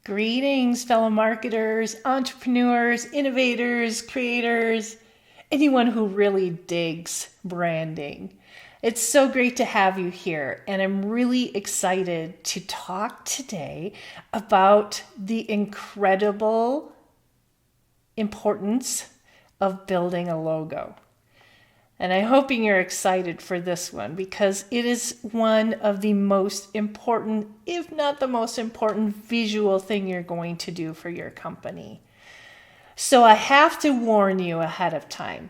Greetings, fellow marketers, entrepreneurs, innovators, creators, anyone who really digs branding. It's so great to have you here, and I'm really excited to talk today about the incredible importance of building a logo. And I'm hoping you're excited for this one because it is one of the most important, if not the most important, visual thing you're going to do for your company. So I have to warn you ahead of time.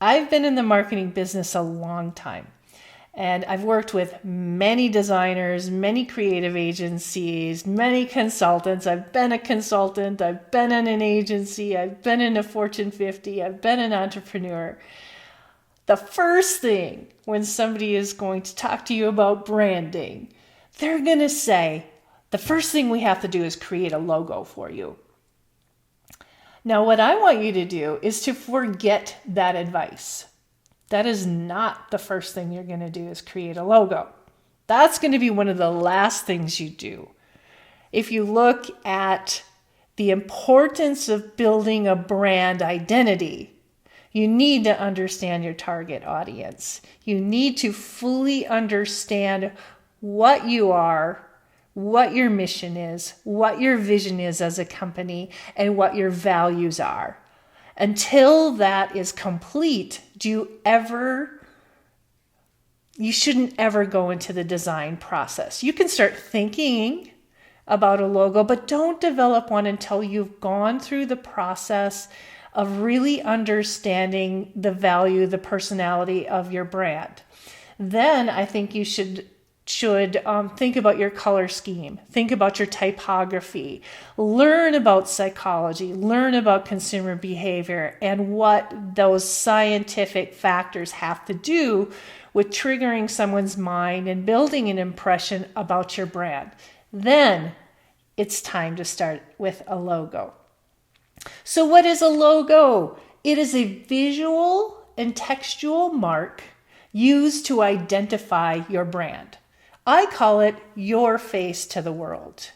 I've been in the marketing business a long time, and I've worked with many designers, many creative agencies, many consultants. I've been a consultant, I've been in an agency, I've been in a Fortune 50, I've been an entrepreneur. The first thing when somebody is going to talk to you about branding, they're going to say, the first thing we have to do is create a logo for you. Now, what I want you to do is to forget that advice. That is not the first thing you're going to do is create a logo. That's going to be one of the last things you do. If you look at the importance of building a brand identity, you need to understand your target audience. You need to fully understand what you are, what your mission is, what your vision is as a company, and what your values are. Until that is complete, you shouldn't ever go into the design process. You can start thinking about a logo, but don't develop one until you've gone through the process of really understanding the value, the personality of your brand. Then I think you should think about your color scheme, think about your typography, learn about psychology, learn about consumer behavior, and what those scientific factors have to do with triggering someone's mind and building an impression about your brand. Then it's time to start with a logo. So what is a logo? It is a visual and textual mark used to identify your brand. I call it your face to the world.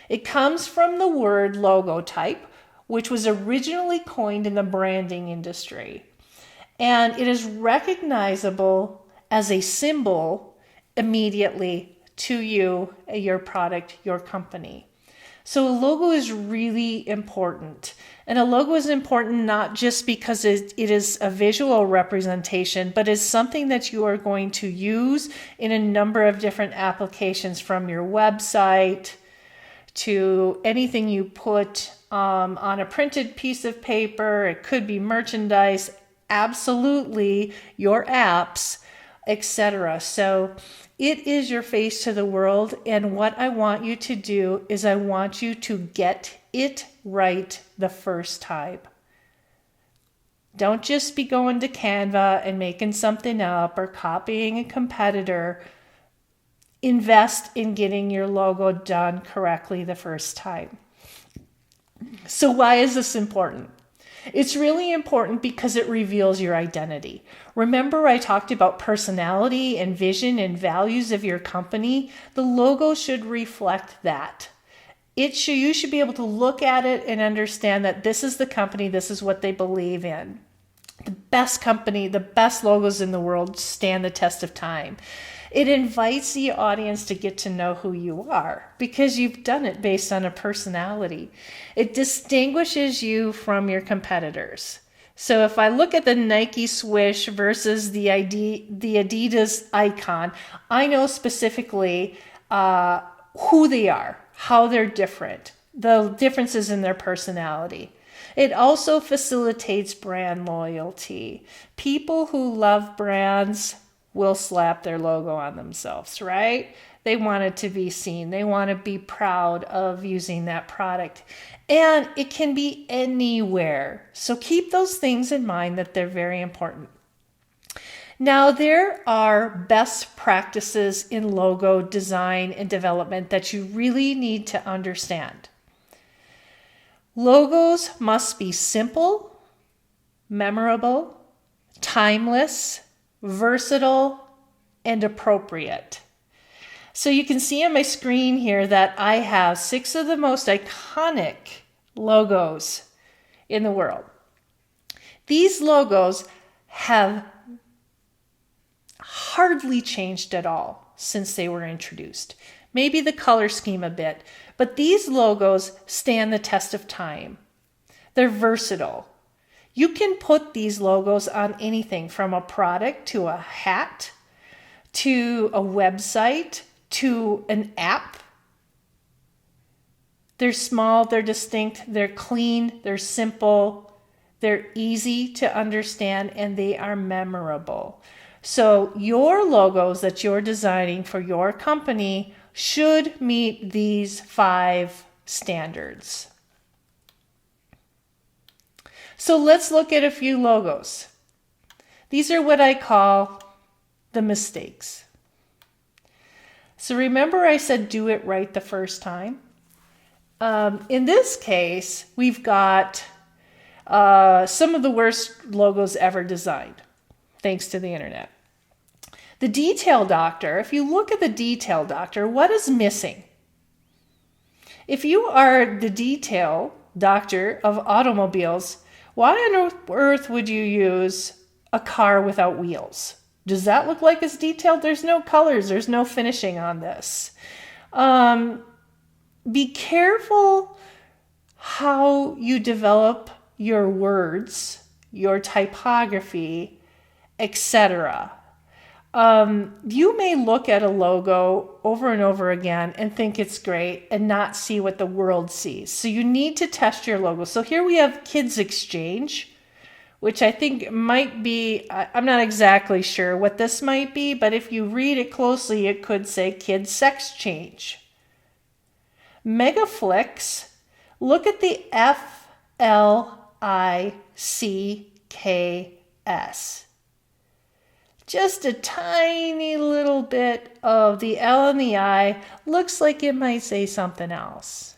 It comes from the word logotype, which was originally coined in the branding industry. And it is recognizable as a symbol immediately to you, your product, your company. So a logo is really important. And a logo is important not just because it is a visual representation, but is something that you are going to use in a number of different applications, from your website to anything you put on a printed piece of paper. It could be merchandise, absolutely your apps, etc. So it is your face to the world, and what I want you to do is I want you to get it right the first time. Don't just be going to Canva and making something up or copying a competitor. Invest in getting your logo done correctly the first time. So why is this important? It's really important because it reveals your identity. Remember, I talked about personality and vision and values of your company? The logo should reflect that. You should be able to look at it and understand that this is the company, this is what they believe in. The best company, the best logos in the world stand the test of time. It invites the audience to get to know who you are because you've done it based on a personality. It distinguishes you from your competitors. So if I look at the Nike swoosh versus the Adidas icon, I know specifically who they are, how they're different, the differences in their personality. It also facilitates brand loyalty. People who love brands will slap their logo on themselves, right? They want it to be seen. They want to be proud of using that product. And it can be anywhere. So keep those things in mind, that they're very important. Now, there are best practices in logo design and development that you really need to understand. Logos must be simple, memorable, timeless, versatile, and appropriate. So you can see on my screen here that I have 6 of the most iconic logos in the world. These logos have hardly changed at all since they were introduced. Maybe the color scheme a bit, but these logos stand the test of time. They're versatile. You can put these logos on anything from a product to a hat, to a website, to an app. They're small, they're distinct, they're clean, they're simple, they're easy to understand, and they are memorable. So your logos that you're designing for your company should meet these 5 standards. So let's look at a few logos. These are what I call the mistakes. So remember I said do it right the first time? In this case, we've got some of the worst logos ever designed, thanks to the internet. The detail doctor, if you look at the detail doctor, what is missing? If you are the detail doctor of automobiles, why on earth would you use a car without wheels? Does that look like it's detailed? There's no colors, there's no finishing on this. Be careful how you develop your words, your typography, etc. You may look at a logo over and over again and think it's great and not see what the world sees. So you need to test your logo. So here we have Kids Exchange, which I think might be, I'm not exactly sure what this might be, but if you read it closely, it could say Kids Sex Change. Megaflix, look at the FLICKS. Just a tiny little bit of the L and the I looks like it might say something else.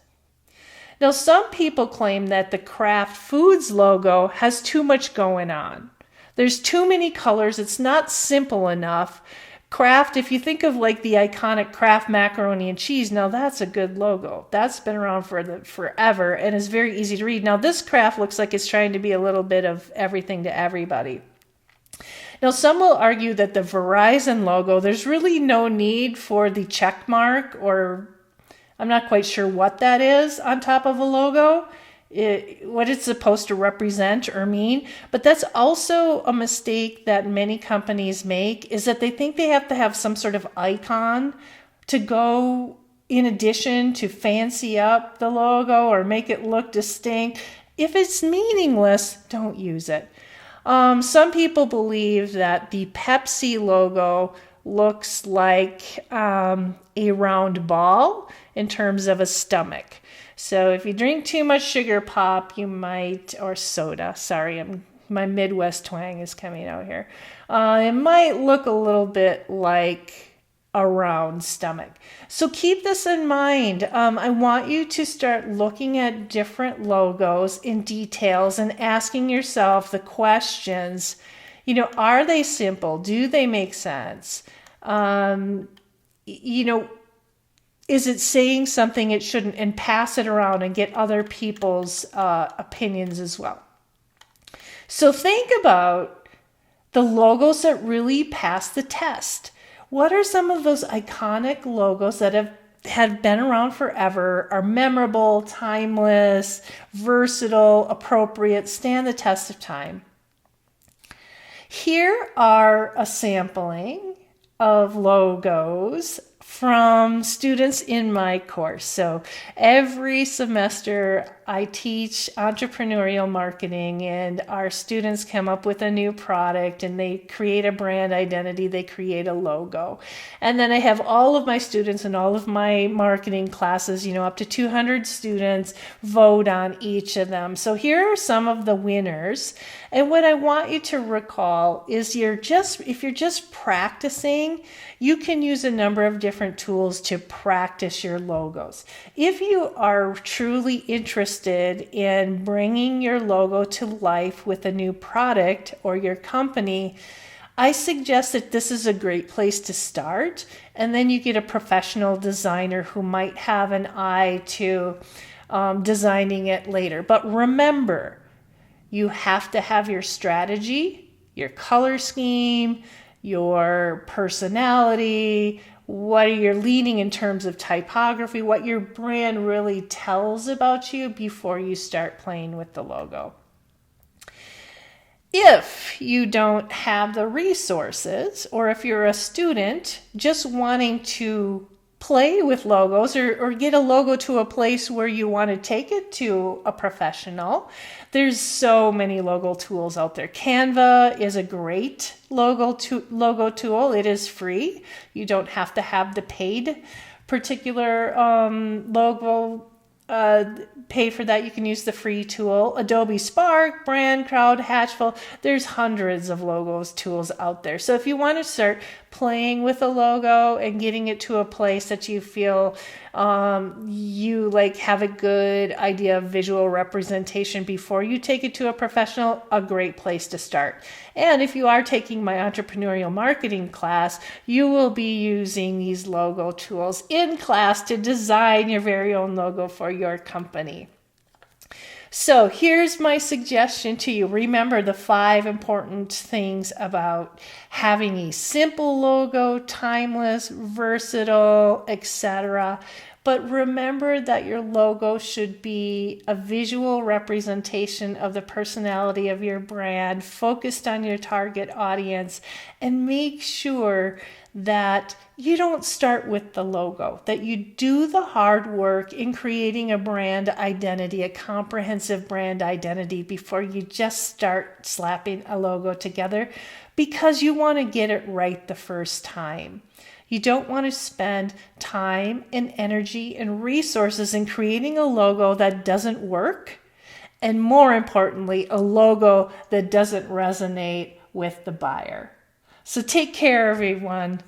Now, some people claim that the Kraft Foods logo has too much going on. There's too many colors. It's not simple enough. Kraft, if you think of like the iconic Kraft macaroni and cheese, now that's a good logo. That's been around for forever and is very easy to read. Now, this Kraft looks like it's trying to be a little bit of everything to everybody. Now, some will argue that the Verizon logo, there's really no need for the check mark, or I'm not quite sure what that is on top of a logo, what it's supposed to represent or mean. But that's also a mistake that many companies make, is that they think they have to have some sort of icon to go in addition to fancy up the logo or make it look distinct. If it's meaningless, don't use it. Some people believe that the Pepsi logo looks like a round ball in terms of a stomach. So if you drink too much sugar pop, you might, or soda, sorry, my Midwest twang is coming out here. It might look a little bit like a round stomach. So keep this in mind. I want you to start looking at different logos in details and asking yourself the questions, are they simple? Do they make sense? Is it saying something it shouldn't? And pass it around and get other people's opinions as well. So think about the logos that really pass the test. What are some of those iconic logos that have been around forever, are memorable, timeless, versatile, appropriate, stand the test of time? Here are a sampling of logos from students in my course. So every semester I teach entrepreneurial marketing, and our students come up with a new product and they create a brand identity, they create a logo. And then I have all of my students in all of my marketing classes, up to 200 students, vote on each of them. So here are some of the winners. And what I want you to recall is if you're just practicing, you can use a number of different tools to practice your logos. If you are truly interested in bringing your logo to life with a new product or your company, I suggest that this is a great place to start, and then you get a professional designer who might have an eye to designing it later. But remember, you have to have your strategy, your color scheme, your personality, what you're leaning in terms of typography, what your brand really tells about you before you start playing with the logo. If you don't have the resources, or if you're a student just wanting to play with logos or get a logo to a place where you want to take it to a professional, there's so many logo tools out there. Canva is a great logo tool. It is free. You don't have to have the paid particular logo pay for that. You can use the free tool. Adobe Spark, Brand, Crowd, Hatchful. There's hundreds of logos tools out there. So if you want to start playing with a logo and getting it to a place that you feel you like have a good idea of visual representation before you take it to a professional, a great place to start. And if you are taking my entrepreneurial marketing class, you will be using these logo tools in class to design your very own logo for your company. So here's my suggestion to you. Remember the 5 important things about having a simple logo, timeless, versatile, etc. But remember that your logo should be a visual representation of the personality of your brand, focused on your target audience, and make sure that you don't start with the logo, that you do the hard work in creating a brand identity, a comprehensive brand identity before you just start slapping a logo together, because you want to get it right the first time. You don't want to spend time and energy and resources in creating a logo that doesn't work, and more importantly, a logo that doesn't resonate with the buyer. So take care, everyone.